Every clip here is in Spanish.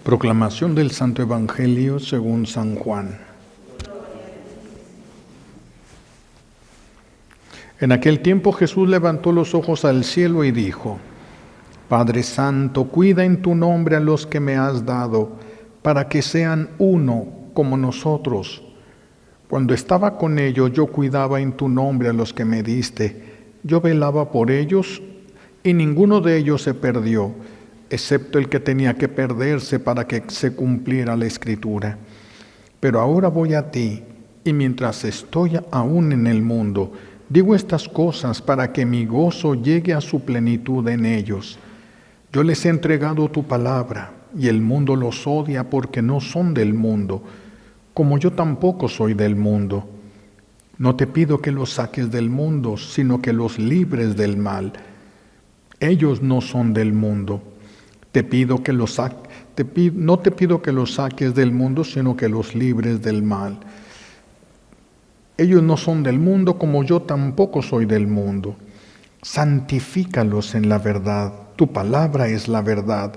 Proclamación del Santo Evangelio según San Juan. En aquel tiempo Jesús levantó los ojos al cielo y dijo: Padre Santo, cuida en tu nombre a los que me has dado, para que sean uno como nosotros. Cuando estaba con ellos, yo cuidaba en tu nombre a los que me diste. Yo velaba por ellos, y ninguno de ellos se perdió, excepto el que tenía que perderse para que se cumpliera la Escritura. Pero ahora voy a ti, y mientras estoy aún en el mundo, digo estas cosas para que mi gozo llegue a su plenitud en ellos. Yo les he entregado tu palabra, y el mundo los odia porque no son del mundo, como yo tampoco soy del mundo. No te pido que los saques del mundo, sino que los libres del mal. Ellos no son del mundo. No te pido que los saques del mundo, sino que los libres del mal. Ellos no son del mundo, como yo tampoco soy del mundo. Santifícalos en la verdad. Tu palabra es la verdad.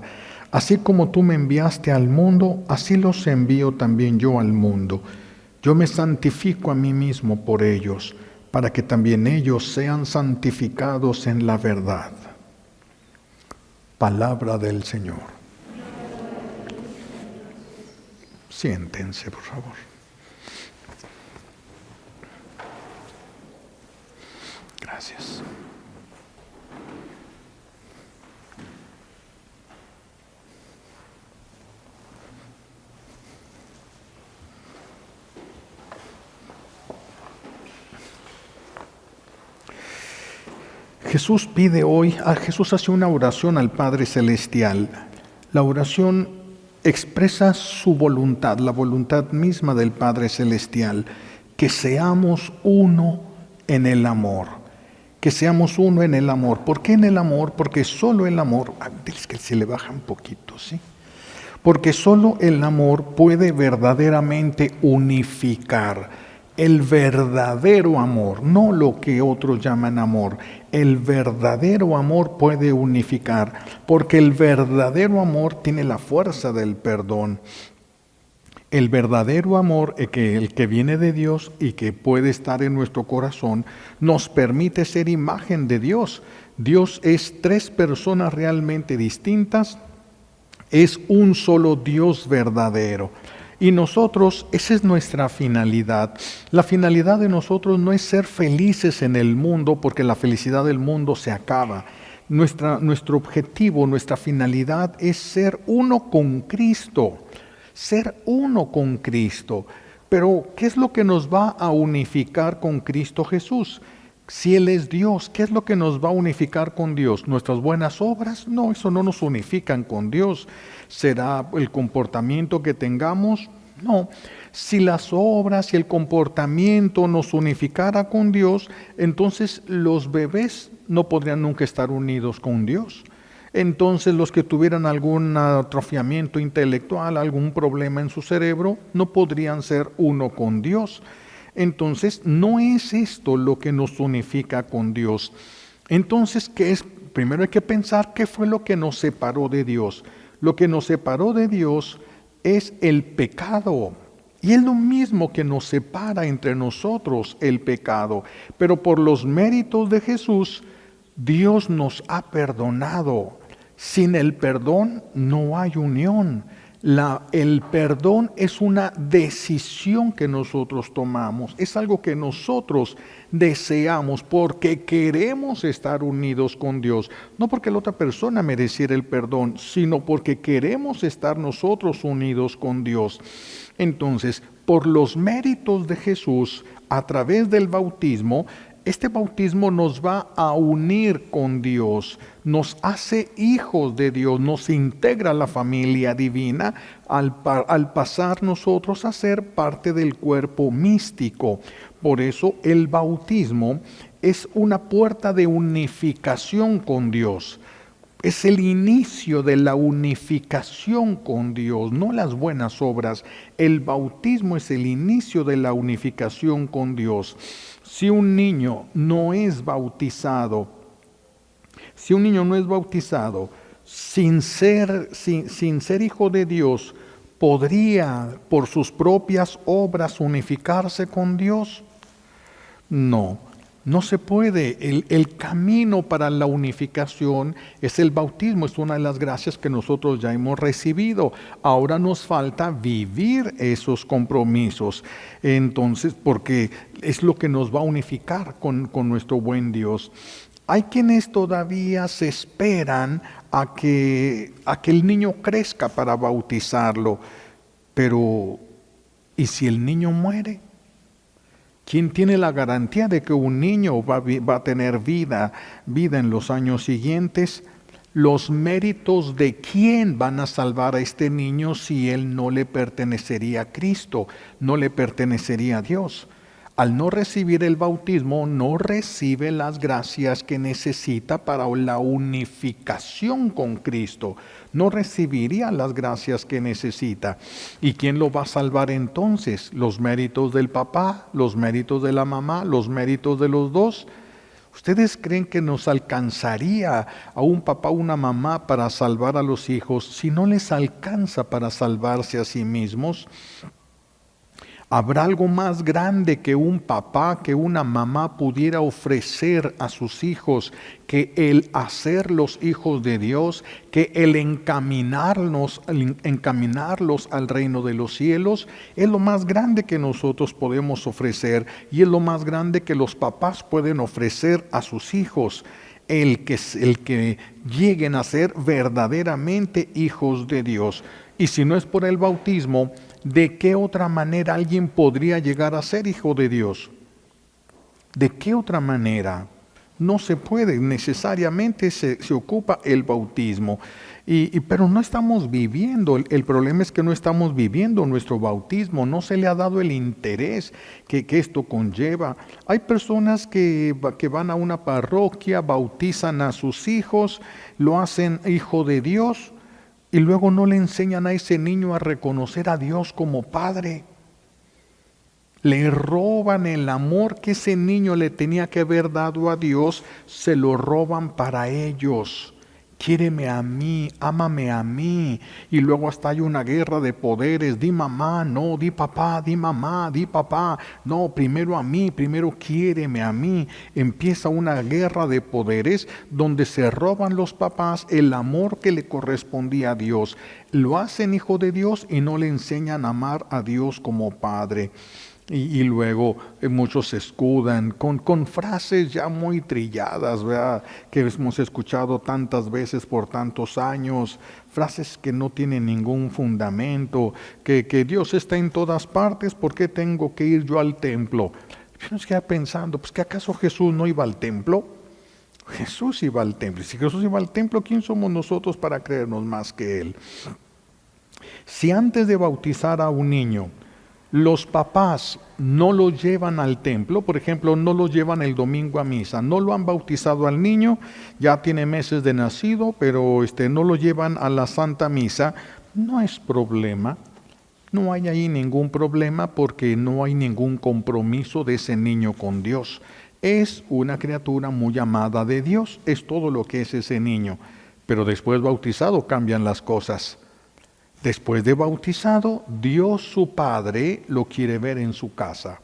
Así como tú me enviaste al mundo, así los envío también yo al mundo. Yo me santifico a mí mismo por ellos, para que también ellos sean santificados en la verdad. Palabra del Señor. Siéntense, por favor. Gracias. Jesús hace una oración al Padre Celestial. La oración expresa su voluntad, la voluntad misma del Padre Celestial, que seamos uno en el amor, que seamos uno en el amor. ¿Por qué en el amor? Porque solo el amor, es que se le baja un poquito, ¿sí? Porque solo el amor puede verdaderamente unificar. El verdadero amor, no lo que otros llaman amor, el verdadero amor puede unificar, porque el verdadero amor tiene la fuerza del perdón. El verdadero amor, el que viene de Dios y que puede estar en nuestro corazón, nos permite ser imagen de Dios. Dios es tres personas realmente distintas, es un solo Dios verdadero. Y nosotros, esa es nuestra finalidad. La finalidad de nosotros no es ser felices en el mundo, porque la felicidad del mundo se acaba. Nuestro objetivo, nuestra finalidad es ser uno con Cristo. Ser uno con Cristo. Pero, ¿qué es lo que nos va a unificar con Cristo Jesús? Si Él es Dios, ¿qué es lo que nos va a unificar con Dios? ¿Nuestras buenas obras? No, eso no nos unifican con Dios. ¿Será el comportamiento que tengamos? No. Si las obras y el comportamiento nos unificara con Dios, entonces los bebés no podrían nunca estar unidos con Dios. Entonces los que tuvieran algún atrofiamiento intelectual, algún problema en su cerebro, no podrían ser uno con Dios. Entonces no es esto lo que nos unifica con Dios. Entonces, ¿qué es? Primero hay que pensar qué fue lo que nos separó de Dios. Lo que nos separó de Dios es el pecado. Y es lo mismo que nos separa entre nosotros, el pecado. Pero por los méritos de Jesús, Dios nos ha perdonado. Sin el perdón no hay unión. El perdón es una decisión que nosotros tomamos, es algo que nosotros deseamos porque queremos estar unidos con Dios, no porque la otra persona mereciera el perdón, sino porque queremos estar nosotros unidos con Dios. Entonces, por los méritos de Jesús, a través del bautismo, este bautismo nos va a unir con Dios, nos hace hijos de Dios, nos integra a la familia divina al pasar nosotros a ser parte del cuerpo místico. Por eso el bautismo es una puerta de unificación con Dios. Es el inicio de la unificación con Dios, no las buenas obras. El bautismo es el inicio de la unificación con Dios. Si un niño no es bautizado, sin ser hijo de Dios, ¿podría por sus propias obras unificarse con Dios? No, no se puede. El camino para la unificación es el bautismo, es una de las gracias que nosotros ya hemos recibido. Ahora nos falta vivir esos compromisos. Entonces, porque es lo que nos va a unificar con nuestro buen Dios. Hay quienes todavía se esperan a que el niño crezca para bautizarlo, pero ¿y si el niño muere? ¿Quién tiene la garantía de que un niño va a tener vida en los años siguientes? Los méritos de quién van a salvar a este niño si él no le pertenecería a Cristo, no le pertenecería a Dios. Al no recibir el bautismo, no recibe las gracias que necesita para la unificación con Cristo. No recibiría las gracias que necesita. ¿Y quién lo va a salvar entonces? ¿Los méritos del papá? ¿Los méritos de la mamá? ¿Los méritos de los dos? ¿Ustedes creen que nos alcanzaría a un papá o una mamá para salvar a los hijos si no les alcanza para salvarse a sí mismos? ¿Habrá algo más grande que un papá, que una mamá pudiera ofrecer a sus hijos que el hacerlos hijos de Dios, que el encaminarlos al reino de los cielos? Es lo más grande que nosotros podemos ofrecer y es lo más grande que los papás pueden ofrecer a sus hijos. El que lleguen a ser verdaderamente hijos de Dios. Y si no es por el bautismo, ¿de qué otra manera alguien podría llegar a ser hijo de Dios? ¿De qué otra manera? No se puede, necesariamente se ocupa el bautismo. Pero no estamos viviendo, el problema es que no estamos viviendo nuestro bautismo, no se le ha dado el interés que esto conlleva. Hay personas que van a una parroquia, bautizan a sus hijos, lo hacen hijo de Dios, y luego no le enseñan a ese niño a reconocer a Dios como Padre. Le roban el amor que ese niño le tenía que haber dado a Dios, se lo roban para ellos. Quiéreme a mí, ámame a mí. Y luego hasta hay una guerra de poderes. Di mamá, no, di papá, di mamá, di papá. No, primero a mí, primero quiéreme a mí. Empieza una guerra de poderes donde se roban los papás el amor que le correspondía a Dios. Lo hacen hijo de Dios y no le enseñan a amar a Dios como Padre. Y luego muchos se escudan con frases ya muy trilladas, ¿verdad? Que hemos escuchado tantas veces por tantos años, frases que no tienen ningún fundamento, que Dios está en todas partes, ¿por qué tengo que ir yo al templo? Yo nos queda pensando, pues ¿que acaso Jesús no iba al templo? Jesús iba al templo, y si Jesús iba al templo, ¿quién somos nosotros para creernos más que Él? Si antes de bautizar a un niño, los papás no lo llevan al templo, por ejemplo, no lo llevan el domingo a misa, no lo han bautizado al niño, ya tiene meses de nacido, pero no lo llevan a la Santa Misa, no es problema, no hay ahí ningún problema porque no hay ningún compromiso de ese niño con Dios. Es una criatura muy amada de Dios, es todo lo que es ese niño, pero después bautizado cambian las cosas. Después de bautizado, Dios su Padre lo quiere ver en su casa.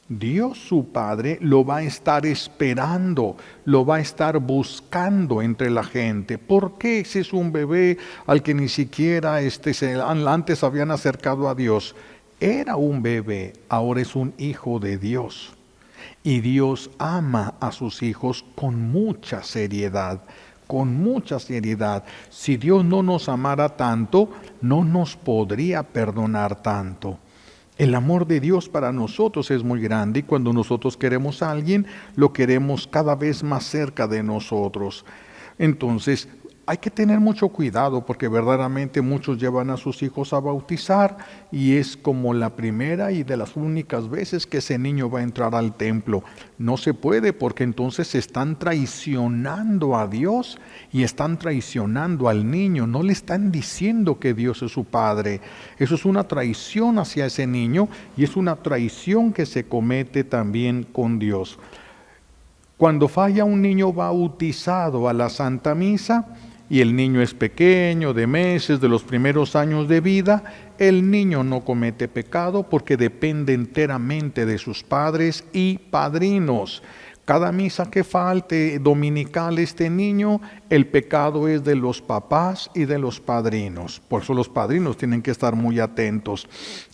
Dios su Padre lo va a estar esperando, lo va a estar buscando entre la gente. ¿Por qué ese es un bebé al que ni siquiera antes habían acercado a Dios? Era un bebé, ahora es un hijo de Dios. Y Dios ama a sus hijos con mucha seriedad. Con mucha seriedad. Si Dios no nos amara tanto, no nos podría perdonar tanto. El amor de Dios para nosotros es muy grande y cuando nosotros queremos a alguien, lo queremos cada vez más cerca de nosotros. Entonces, hay que tener mucho cuidado porque verdaderamente muchos llevan a sus hijos a bautizar y es como la primera y de las únicas veces que ese niño va a entrar al templo. No se puede porque entonces están traicionando a Dios y están traicionando al niño. No le están diciendo que Dios es su Padre. Eso es una traición hacia ese niño y es una traición que se comete también con Dios. Cuando falla un niño bautizado a la Santa Misa, y el niño es pequeño, de meses, de los primeros años de vida, el niño no comete pecado porque depende enteramente de sus padres y padrinos. Cada misa que falte dominical este niño, el pecado es de los papás y de los padrinos. Por eso los padrinos tienen que estar muy atentos.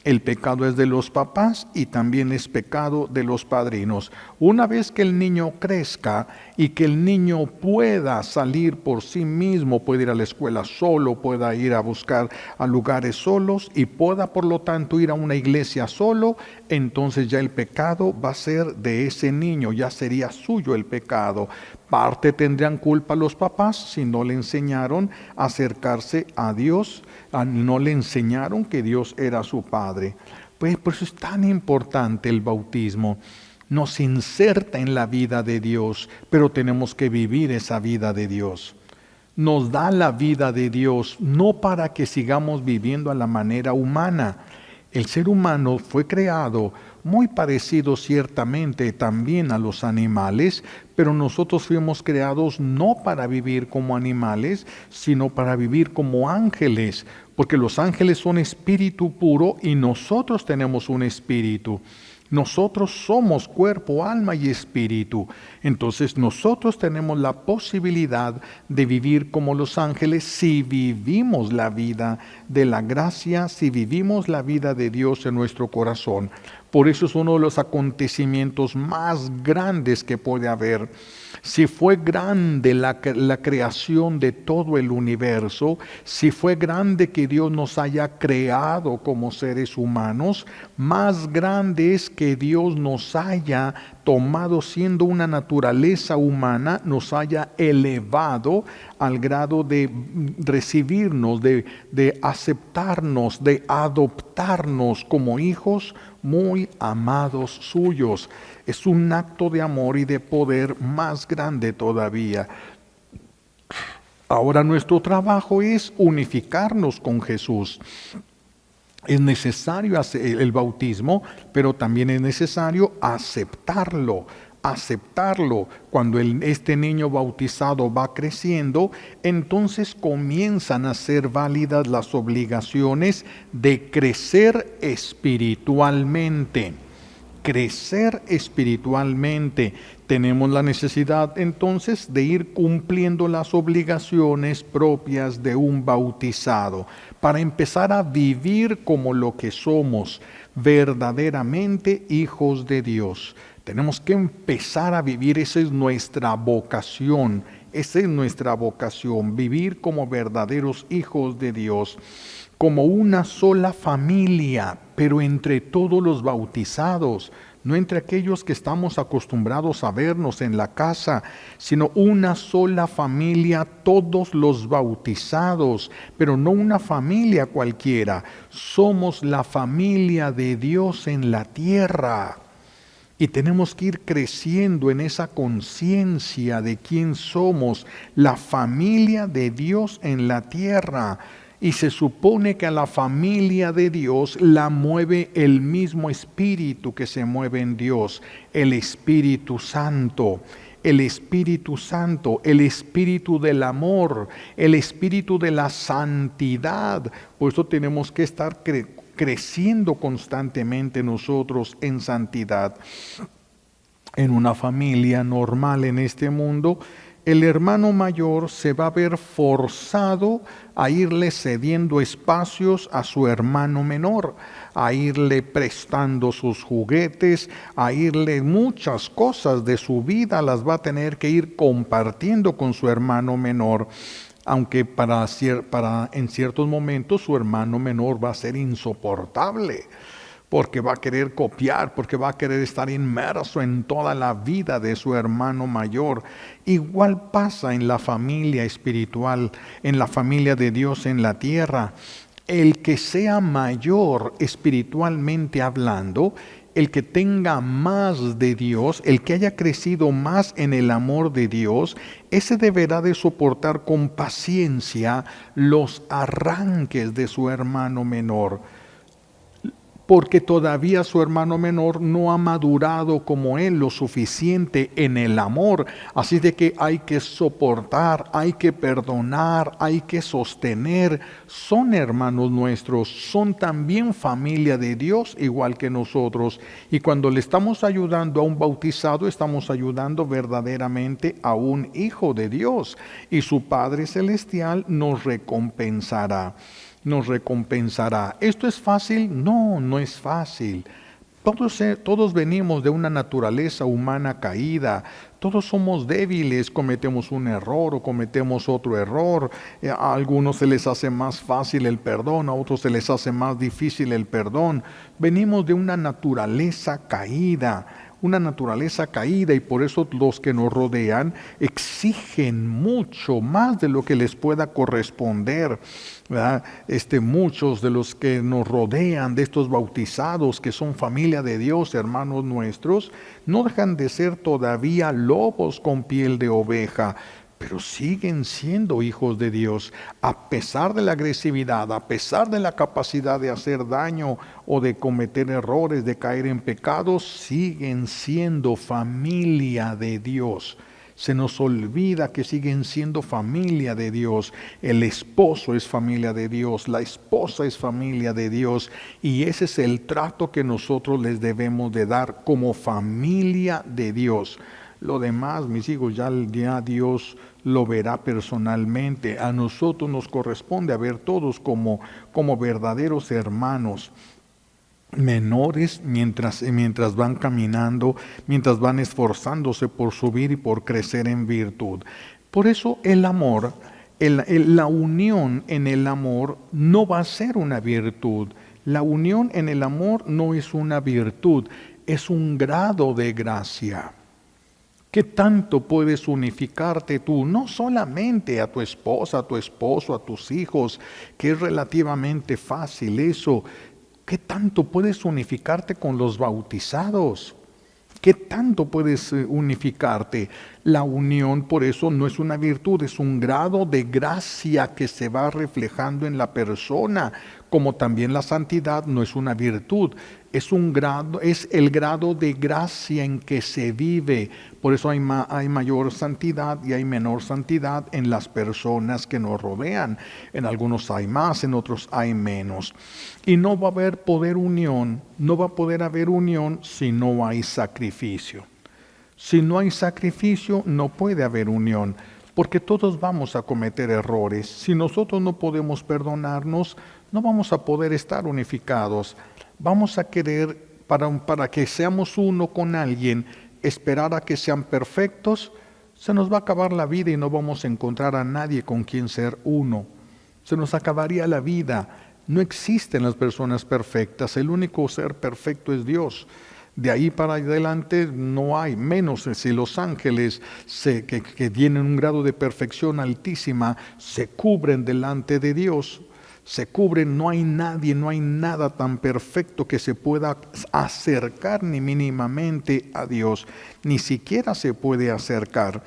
El pecado es de los papás y también es pecado de los padrinos. Una vez que el niño crezca y que el niño pueda salir por sí mismo, puede ir a la escuela solo, pueda ir a buscar a lugares solos y pueda por lo tanto ir a una iglesia solo, entonces ya el pecado va a ser de ese niño, ya sería suyo el pecado. Parte tendrían culpa los papás si no le enseñaron a acercarse a Dios, no le enseñaron que Dios era su Padre. Pues por eso es tan importante el bautismo. Nos inserta en la vida de Dios, pero tenemos que vivir esa vida de Dios. Nos da la vida de Dios, no para que sigamos viviendo a la manera humana. El ser humano fue creado muy parecido ciertamente también a los animales, pero nosotros fuimos creados no para vivir como animales, sino para vivir como ángeles, porque los ángeles son espíritu puro y nosotros tenemos un espíritu. Nosotros somos cuerpo, alma y espíritu. Entonces nosotros tenemos la posibilidad de vivir como los ángeles si vivimos la vida de la gracia, si vivimos la vida de Dios en nuestro corazón. Por eso es uno de los acontecimientos más grandes que puede haber. Si fue grande la creación de todo el universo, si fue grande que Dios nos haya creado como seres humanos, más grande es que Dios nos haya tomado siendo una naturaleza humana, nos haya elevado al grado de recibirnos, de aceptarnos, de adoptarnos como hijos muy amados suyos. Es un acto de amor y de poder más grande todavía. Ahora nuestro trabajo es unificarnos con Jesús. Es necesario hacer el bautismo, pero también es necesario aceptarlo. Cuando este niño bautizado va creciendo, entonces comienzan a ser válidas las obligaciones de crecer espiritualmente. Crecer espiritualmente. Tenemos la necesidad entonces de ir cumpliendo las obligaciones propias de un bautizado para empezar a vivir como lo que somos, verdaderamente hijos de Dios. Tenemos que empezar a vivir, esa es nuestra vocación, vivir como verdaderos hijos de Dios, como una sola familia, pero entre todos los bautizados, no entre aquellos que estamos acostumbrados a vernos en la casa, sino una sola familia, todos los bautizados, pero no una familia cualquiera, somos la familia de Dios en la tierra. Y tenemos que ir creciendo en esa conciencia de quién somos, la familia de Dios en la tierra. Y se supone que a la familia de Dios la mueve el mismo espíritu que se mueve en Dios, el Espíritu Santo. El Espíritu Santo, el Espíritu del amor, el Espíritu de la santidad. Por eso tenemos que estar creciendo constantemente nosotros en santidad. En una familia normal en este mundo, el hermano mayor se va a ver forzado a irle cediendo espacios a su hermano menor, a irle prestando sus juguetes, a irle muchas cosas de su vida, las va a tener que ir compartiendo con su hermano menor. Aunque en ciertos momentos su hermano menor va a ser insoportable, porque va a querer copiar, porque va a querer estar inmerso en toda la vida de su hermano mayor. Igual pasa en la familia espiritual, en la familia de Dios en la tierra. El que sea mayor espiritualmente hablando, el que tenga más de Dios, el que haya crecido más en el amor de Dios, ese deberá de soportar con paciencia los arranques de su hermano menor. porque todavía su hermano menor no ha madurado como él lo suficiente en el amor. Así de que hay que soportar, hay que perdonar, hay que sostener. Son hermanos nuestros, son también familia de Dios igual que nosotros. Y cuando le estamos ayudando a un bautizado, estamos ayudando verdaderamente a un hijo de Dios. Y su Padre Celestial nos recompensará. Nos recompensará. ¿Esto es fácil? No, no es fácil. Todos venimos de una naturaleza humana caída. Todos somos débiles, cometemos un error o cometemos otro error. A algunos se les hace más fácil el perdón, a otros se les hace más difícil el perdón. Venimos de una naturaleza caída. Y por eso los que nos rodean exigen mucho más de lo que les pueda corresponder, ¿verdad? Muchos de los que nos rodean, de estos bautizados que son familia de Dios, hermanos nuestros, no dejan de ser todavía lobos con piel de oveja, pero siguen siendo hijos de Dios, a pesar de la agresividad, a pesar de la capacidad de hacer daño o de cometer errores, de caer en pecados, siguen siendo familia de Dios. Se nos olvida que siguen siendo familia de Dios. El esposo es familia de Dios, la esposa es familia de Dios, y ese es el trato que nosotros les debemos de dar como familia de Dios. Lo demás, mis hijos, ya Dios lo verá personalmente. A nosotros nos corresponde ver todos como verdaderos hermanos menores mientras van caminando, mientras van esforzándose por subir y por crecer en virtud. Por eso el amor, la unión en el amor no va a ser una virtud. La unión en el amor no es una virtud, es un grado de gracia. ¿Qué tanto puedes unificarte tú? No solamente a tu esposa, a tu esposo, a tus hijos, que es relativamente fácil eso. ¿Qué tanto puedes unificarte con los bautizados? ¿Qué tanto puedes unificarte? La unión, por eso, no es una virtud, es un grado de gracia que se va reflejando en la persona, como también la santidad no es una virtud, es el grado de gracia en que se vive. Por eso hay mayor santidad y hay menor santidad en las personas que nos rodean. En algunos hay más, en otros hay menos. Y no va a poder haber unión si no hay sacrificio. Si no hay sacrificio, no puede haber unión, porque todos vamos a cometer errores. Si nosotros no podemos perdonarnos, no vamos a poder estar unificados. Vamos a querer, para que seamos uno con alguien, esperar a que sean perfectos, se nos va a acabar la vida y no vamos a encontrar a nadie con quien ser uno. Se nos acabaría la vida. No existen las personas perfectas, el único ser perfecto es Dios. De ahí para adelante no hay, menos si los ángeles que tienen un grado de perfección altísima se cubren delante de Dios. Se cubren, no hay nadie, no hay nada tan perfecto que se pueda acercar ni mínimamente a Dios, ni siquiera se puede acercar.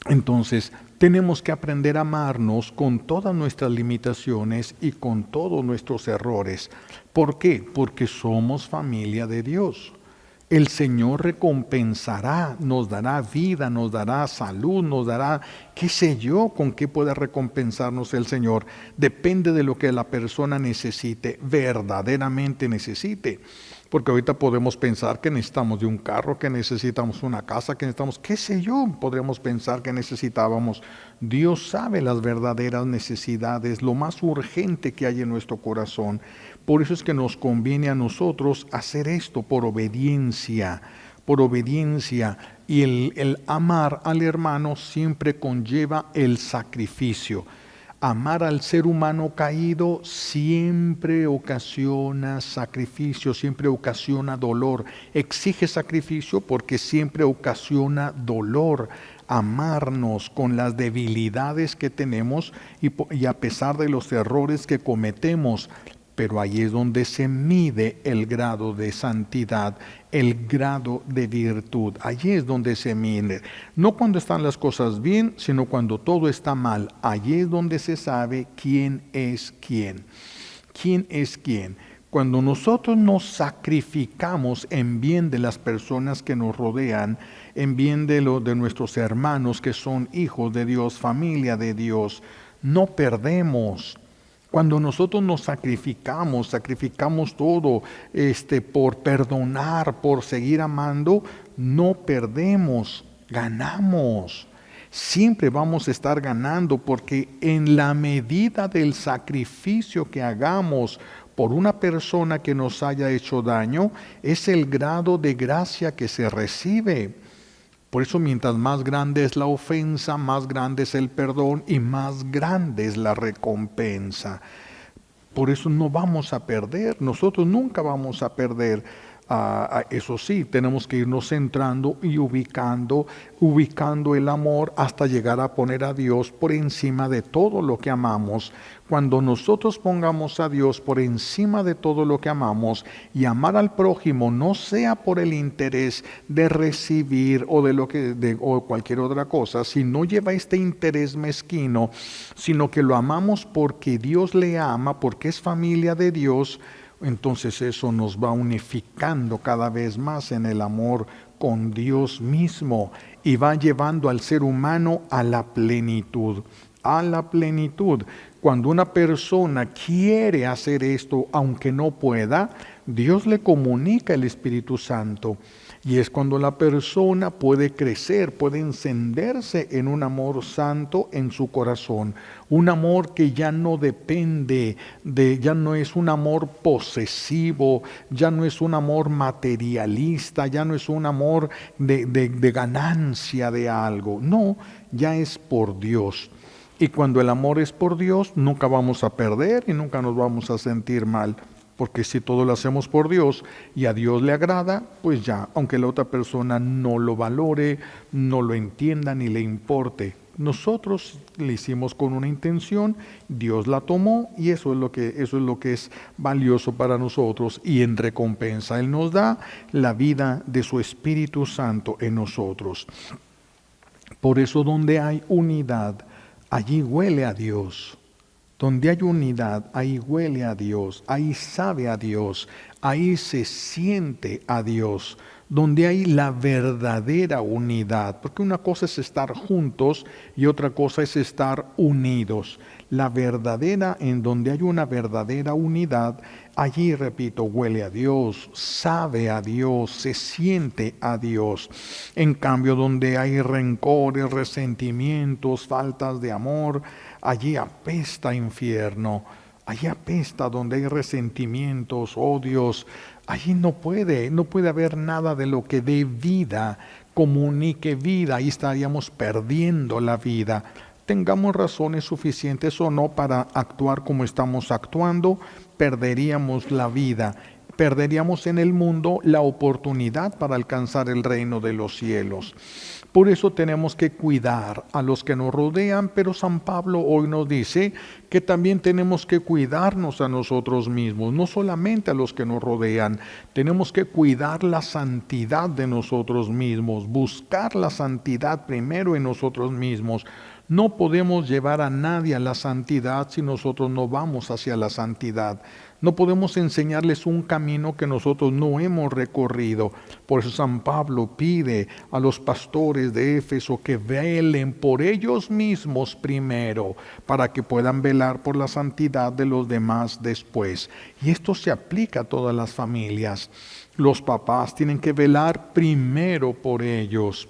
Entonces, tenemos que aprender a amarnos con todas nuestras limitaciones y con todos nuestros errores. ¿Por qué? Porque somos familia de Dios. El Señor recompensará, nos dará vida, nos dará salud, nos dará, qué sé yo, con qué pueda recompensarnos el Señor. Depende de lo que la persona necesite, verdaderamente necesite. Porque ahorita podemos pensar que necesitamos de un carro, que necesitamos una casa, que necesitamos, qué sé yo, podríamos pensar que necesitábamos. Dios sabe las verdaderas necesidades, lo más urgente que hay en nuestro corazón. Por eso es que nos conviene a nosotros hacer esto por obediencia. Y el amar al hermano siempre conlleva el sacrificio. Amar al ser humano caído siempre ocasiona sacrificio, siempre ocasiona dolor. Exige sacrificio porque siempre ocasiona dolor. Amarnos con las debilidades que tenemos y a pesar de los errores que cometemos. Pero ahí es donde se mide el grado de santidad, el grado de virtud. Allí es donde se mide. No cuando están las cosas bien, sino cuando todo está mal. Allí es donde se sabe quién es quién. ¿Quién es quién? Cuando nosotros nos sacrificamos en bien de las personas que nos rodean, en bien de nuestros hermanos que son hijos de Dios, familia de Dios, no perdemos. Cuando nosotros nos sacrificamos todo por perdonar, por seguir amando, no perdemos, ganamos. Siempre vamos a estar ganando, porque en la medida del sacrificio que hagamos por una persona que nos haya hecho daño, es el grado de gracia que se recibe. Por eso, mientras más grande es la ofensa, más grande es el perdón y más grande es la recompensa. Por eso no vamos a perder, nosotros nunca vamos a perder. Eso sí, tenemos que irnos centrando y ubicando el amor hasta llegar a poner a Dios por encima de todo lo que amamos. Cuando nosotros pongamos a Dios por encima de todo lo que amamos y amar al prójimo, no sea por el interés de recibir o cualquier otra cosa, si no lleva este interés mezquino, sino que lo amamos porque Dios le ama, porque es familia de Dios, entonces eso nos va unificando cada vez más en el amor con Dios mismo y va llevando al ser humano a la plenitud. A la plenitud. Cuando una persona quiere hacer esto, aunque no pueda, Dios le comunica el Espíritu Santo. Y es cuando la persona puede crecer, puede encenderse en un amor santo en su corazón. Un amor que ya no depende ya no es un amor posesivo, ya no es un amor materialista, ya no es un amor de ganancia de algo. No, ya es por Dios. Y cuando el amor es por Dios, nunca vamos a perder y nunca nos vamos a sentir mal. Porque si todo lo hacemos por Dios y a Dios le agrada, pues ya, aunque la otra persona no lo valore, no lo entienda ni le importe. Nosotros le hicimos con una intención, Dios la tomó y eso es lo que es valioso para nosotros. Y en recompensa Él nos da la vida de su Espíritu Santo en nosotros. Por eso donde hay unidad, allí huele a Dios. Donde hay unidad, ahí huele a Dios, ahí sabe a Dios, ahí se siente a Dios. Donde hay la verdadera unidad, porque una cosa es estar juntos y otra cosa es estar unidos. La verdadera, en donde hay una verdadera unidad, allí, repito, huele a Dios, sabe a Dios, se siente a Dios. En cambio, donde hay rencores, resentimientos, faltas de amor, allí apesta infierno, allí apesta donde hay resentimientos, odios, allí no puede haber nada de lo que dé vida, comunique vida, ahí estaríamos perdiendo la vida. Tengamos razones suficientes o no para actuar como estamos actuando, perderíamos la vida. Perderíamos en el mundo la oportunidad para alcanzar el reino de los cielos. Por eso tenemos que cuidar a los que nos rodean, pero San Pablo hoy nos dice que también tenemos que cuidarnos a nosotros mismos, no solamente a los que nos rodean, tenemos que cuidar la santidad de nosotros mismos, buscar la santidad primero en nosotros mismos. No podemos llevar a nadie a la santidad si nosotros no vamos hacia la santidad. No podemos enseñarles un camino que nosotros no hemos recorrido. Por eso San Pablo pide a los pastores de Éfeso que velen por ellos mismos primero, para que puedan velar por la santidad de los demás después. Y esto se aplica a todas las familias. Los papás tienen que velar primero por ellos,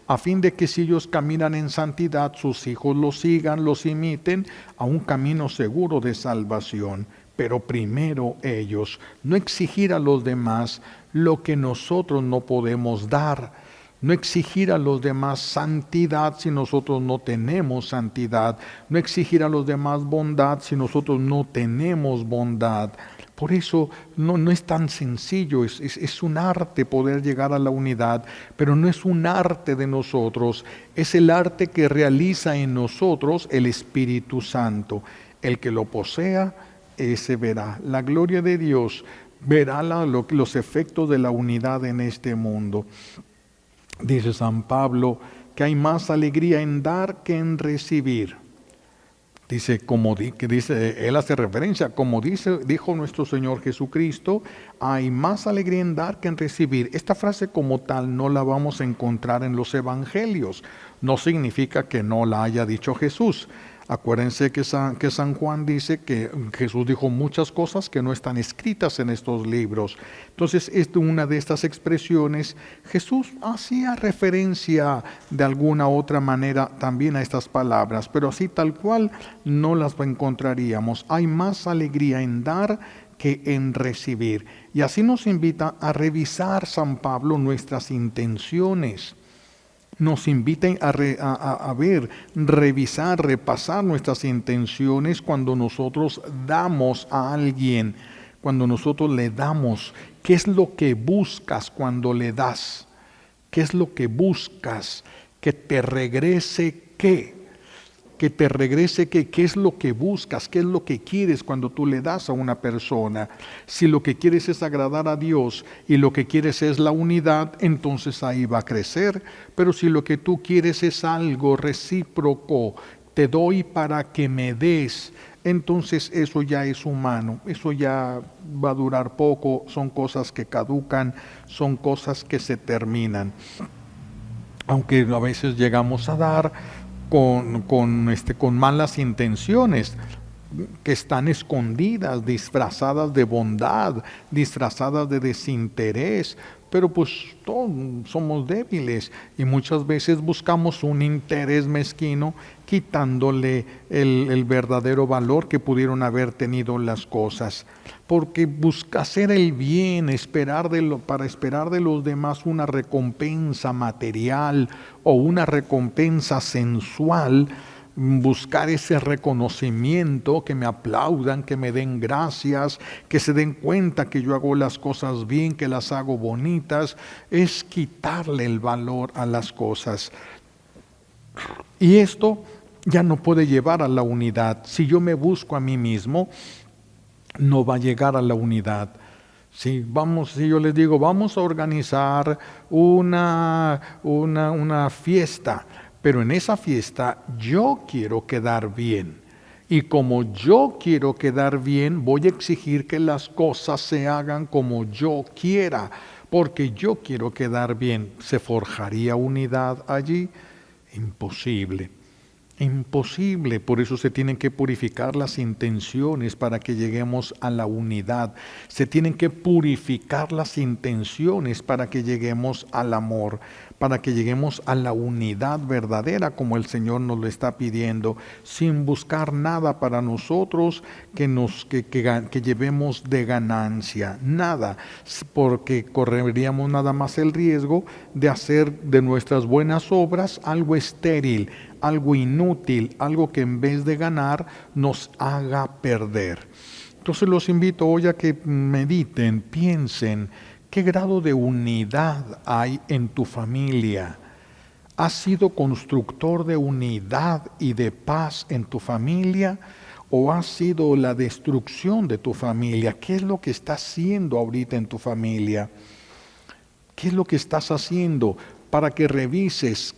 a fin de que si ellos caminan en santidad, sus hijos los sigan, los imiten a un camino seguro de salvación. Pero primero ellos, no exigir a los demás lo que nosotros no podemos dar. No exigir a los demás santidad si nosotros no tenemos santidad. No exigir a los demás bondad si nosotros no tenemos bondad. Por eso no es tan sencillo, es un arte poder llegar a la unidad, pero no es un arte de nosotros, es el arte que realiza en nosotros el Espíritu Santo. El que lo posea, ese verá la gloria de Dios, verá los efectos de la unidad en este mundo. Dice San Pablo que hay más alegría en dar que en recibir. Dice, que dice, él hace referencia, dijo nuestro Señor Jesucristo, hay más alegría en dar que en recibir. Esta frase como tal no la vamos a encontrar en los evangelios. No significa que no la haya dicho Jesús. Acuérdense que San Juan dice que Jesús dijo muchas cosas que no están escritas en estos libros. Entonces, una de estas expresiones, Jesús hacía referencia de alguna otra manera también a estas palabras, pero así tal cual no las encontraríamos. Hay más alegría en dar que en recibir. Y así nos invita a revisar San Pablo nuestras intenciones. Nos inviten a ver, revisar, repasar nuestras intenciones cuando nosotros damos a alguien, cuando nosotros le damos. ¿Qué es lo que buscas cuando le das? ¿Qué es lo que buscas? Que te regrese ¿qué? Que te regrese ¿qué? ¿Qué es lo que buscas? ¿Qué es lo que quieres cuando tú le das a una persona? Si lo que quieres es agradar a Dios y lo que quieres es la unidad, entonces ahí va a crecer. Pero si lo que tú quieres es algo recíproco, te doy para que me des, entonces eso ya es humano, eso ya va a durar poco, son cosas que caducan, son cosas que se terminan. Aunque a veces llegamos a dar con malas intenciones que están escondidas, disfrazadas de bondad, disfrazadas de desinterés, pero pues todos somos débiles y muchas veces buscamos un interés mezquino quitándole el verdadero valor que pudieron haber tenido las cosas. Porque busca hacer el bien, para esperar de los demás una recompensa material o una recompensa sensual, buscar ese reconocimiento, que me aplaudan, que me den gracias, que se den cuenta que yo hago las cosas bien, que las hago bonitas, es quitarle el valor a las cosas. Y esto ya no puede llevar a la unidad. Si yo me busco a mí mismo, no va a llegar a la unidad. Si yo les digo, vamos a organizar una fiesta, pero en esa fiesta yo quiero quedar bien. Y como yo quiero quedar bien, voy a exigir que las cosas se hagan como yo quiera, porque yo quiero quedar bien. ¿Se forjaría unidad allí? Imposible. Imposible, por eso se tienen que purificar las intenciones para que lleguemos a la unidad. Se tienen que purificar las intenciones para que lleguemos al amor, para que lleguemos a la unidad verdadera como el Señor nos lo está pidiendo, sin buscar nada para nosotros que llevemos de ganancia, nada, porque correríamos nada más el riesgo de hacer de nuestras buenas obras algo estéril, algo inútil, algo que en vez de ganar nos haga perder. Entonces los invito hoy a que mediten, piensen, ¿qué grado de unidad hay en tu familia? ¿Has sido constructor de unidad y de paz en tu familia? ¿O has sido la destrucción de tu familia? ¿Qué es lo que estás haciendo ahorita en tu familia? ¿Qué es lo que estás haciendo para que revises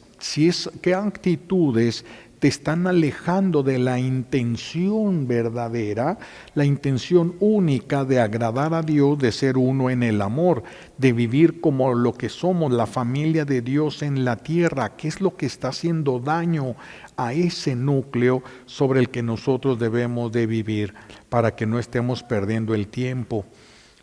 qué actitudes te están alejando de la intención verdadera, la intención única de agradar a Dios, de ser uno en el amor, de vivir como lo que somos, la familia de Dios en la tierra? ¿Qué es lo que está haciendo daño a ese núcleo sobre el que nosotros debemos de vivir, para que no estemos perdiendo el tiempo?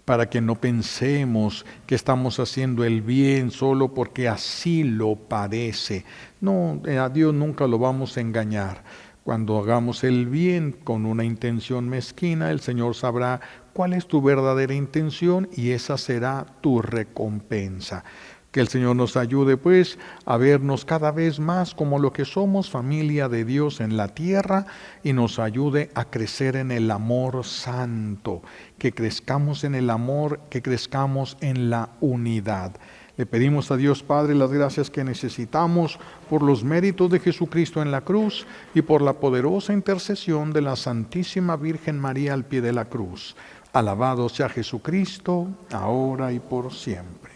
Para que no pensemos que estamos haciendo el bien solo porque así lo parece. No, a Dios nunca lo vamos a engañar. Cuando hagamos el bien con una intención mezquina, el Señor sabrá cuál es tu verdadera intención y esa será tu recompensa. Que el Señor nos ayude pues a vernos cada vez más como lo que somos, familia de Dios en la tierra, y nos ayude a crecer en el amor santo, que crezcamos en el amor, que crezcamos en la unidad. Le pedimos a Dios Padre las gracias que necesitamos por los méritos de Jesucristo en la cruz y por la poderosa intercesión de la Santísima Virgen María al pie de la cruz. Alabado sea Jesucristo, ahora y por siempre.